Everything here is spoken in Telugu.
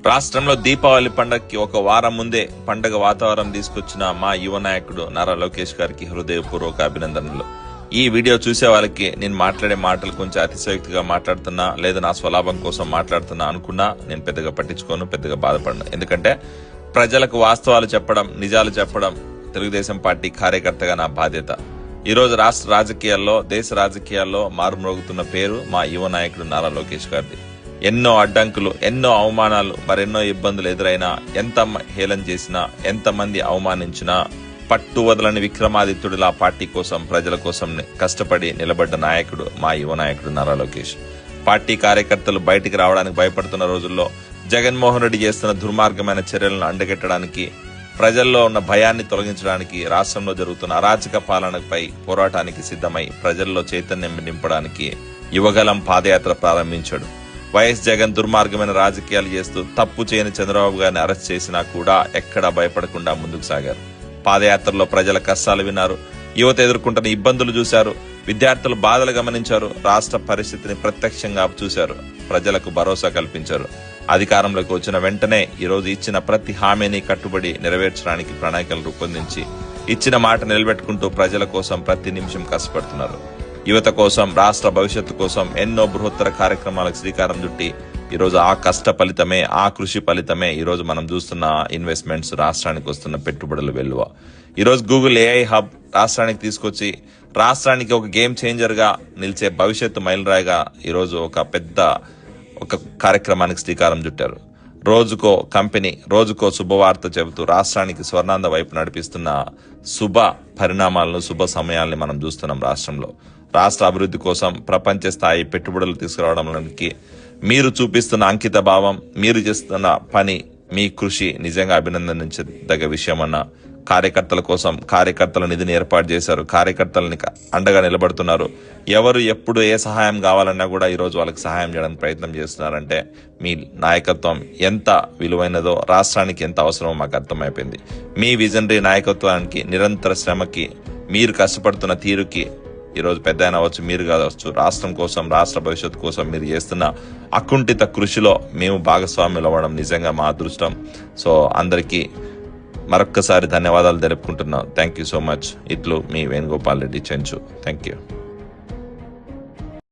రాష్ట్రంలో దీపావళి పండుగకి ఒక వారం ముందే పండుగ వాతావరణం తీసుకొచ్చిన మా యువ నాయకుడు నారా లోకేష్ గారికి హృదయపూర్వక అభినందనలు. ఈ వీడియో చూసే వాళ్ళకి నేను మాట్లాడే మాటలు కొంచెం అతిశయోక్తిగా మాట్లాడుతున్నా, లేదా నా స్వలాభం కోసం మాట్లాడుతున్నా అనుకున్నా నేను పెద్దగా పట్టించుకోను, పెద్దగా బాధపడను. ఎందుకంటే ప్రజలకు వాస్తవాలు చెప్పడం, నిజాలు చెప్పడం తెలుగుదేశం పార్టీ కార్యకర్తగా నా బాధ్యత. ఈ రోజు రాష్ట్ర రాజకీయాల్లో, దేశ రాజకీయాల్లో మారుమ్రోగుతున్న పేరు మా యువ నాయకుడు నారా లోకేష్ గారిది. ఎన్నో అడ్డంకులు, ఎన్నో అవమానాలు, మరెన్నో ఇబ్బందులు ఎదురైనా, ఎంత హేళన చేసినా, ఎంతమంది అవమానించినా పట్టు వదలని విక్రమాదిత్యుడిలా పార్టీ కోసం, ప్రజల కోసం కష్టపడి నిలబడ్డ నాయకుడు మా యువ నాయకుడు నారా లోకేష్. పార్టీ కార్యకర్తలు బయటికి రావడానికి భయపడుతున్న రోజుల్లో జగన్మోహన్ రెడ్డి చేస్తున్న దుర్మార్గమైన చర్యలను అండగెట్టడానికి, ప్రజల్లో ఉన్న భయాన్ని తొలగించడానికి, రాష్ట్రంలో జరుగుతున్న అరాచక పాలనపై పోరాటానికి సిద్ధమై ప్రజల్లో చైతన్యం నింపడానికి యువగలం పాదయాత్ర ప్రారంభించాడు. వైఎస్ జగన్ దుర్మార్గమైన రాజకీయాలు చేస్తూ తప్పు చేయని చంద్రబాబు గారిని అరెస్ట్ చేసినా కూడా ఎక్కడా భయపడకుండా ముందుకు సాగారు. పాదయాత్రలో ప్రజల కష్టాలు విన్నారు, యువత ఎదుర్కొంటున్న ఇబ్బందులు చూశారు, విద్యార్థుల బాధలు గమనించారు, రాష్ట్ర పరిస్థితిని ప్రత్యక్షంగా చూశారు, ప్రజలకు భరోసా కల్పించారు. అధికారంలోకి వచ్చిన వెంటనే ఈరోజు ఇచ్చిన ప్రతి హామీని కట్టుబడి నెరవేర్చడానికి ప్రణాళికలు రూపొందించి ఇచ్చిన మాట నిలబెట్టుకుంటూ ప్రజల కోసం ప్రతి నిమిషం కష్టపడుతున్నారు. యువత కోసం, రాష్ట్ర భవిష్యత్తు కోసం ఎన్నో బృహత్తర కార్యక్రమాలకు శ్రీకారం చుట్టి ఈరోజు ఆ కష్ట ఫలితమే, ఆ కృషి ఫలితమే ఈరోజు మనం చూస్తున్న ఇన్వెస్ట్మెంట్స్, రాష్ట్రానికి వస్తున్న పెట్టుబడుల వెల్లువ. ఈరోజు గూగుల్ AI హబ్ రాష్ట్రానికి తీసుకొచ్చి రాష్ట్రానికి ఒక గేమ్ చేంజర్ గా నిలిచే భవిష్యత్తు మైలురాయిగా ఈరోజు ఒక కార్యక్రమానికి శ్రీకారం చుట్టారు. రోజుకో కంపెనీ, రోజుకో శుభవార్త చెబుతూ రాష్ట్రానికి స్వర్ణాంద వైపు నడిపిస్తున్న శుభ పరిణామాలను, శుభ సమయాల్ని మనం చూస్తున్నాం. రాష్ట్ర అభివృద్ధి కోసం ప్రపంచ స్థాయి పెట్టుబడులు తీసుకురావడానికి మీరు చూపిస్తున్న అంకిత భావం, మీరు చేస్తున్న పని, మీ కృషి నిజంగా అభినందించదగ్గ విషయమన్న. కార్యకర్తల కోసం కార్యకర్తల నిధిని ఏర్పాటు చేశారు, కార్యకర్తలని అండగా నిలబడుతున్నారు. ఎవరు ఎప్పుడు ఏ సహాయం కావాలన్నా కూడా ఈరోజు వాళ్ళకి సహాయం చేయడానికి ప్రయత్నం చేస్తున్నారంటే మీ నాయకత్వం ఎంత విలువైనదో, రాష్ట్రానికి ఎంత అవసరమో మాకు అర్థమైపోయింది. మీ విజనరీ నాయకత్వానికి, నిరంతర శ్రమకి, మీరు కష్టపడుతున్న తీరుకి ఈరోజు పెద్ద ఆయన అవ్వచ్చు, మీరు కావచ్చు, రాష్ట్రం కోసం, రాష్ట్ర భవిష్యత్తు కోసం మీరు చేస్తున్న అకుంఠిత కృషిలో మేము భాగస్వాములు అవ్వడం నిజంగా మా అదృష్టం. సో అందరికీ మరొక్కసారి ధన్యవాదాలు తెలుపుకుంటున్నాం. Thank you so much. ఇట్లు మీ వేణుగోపాల్ రెడ్డి చెంచు. Thank you.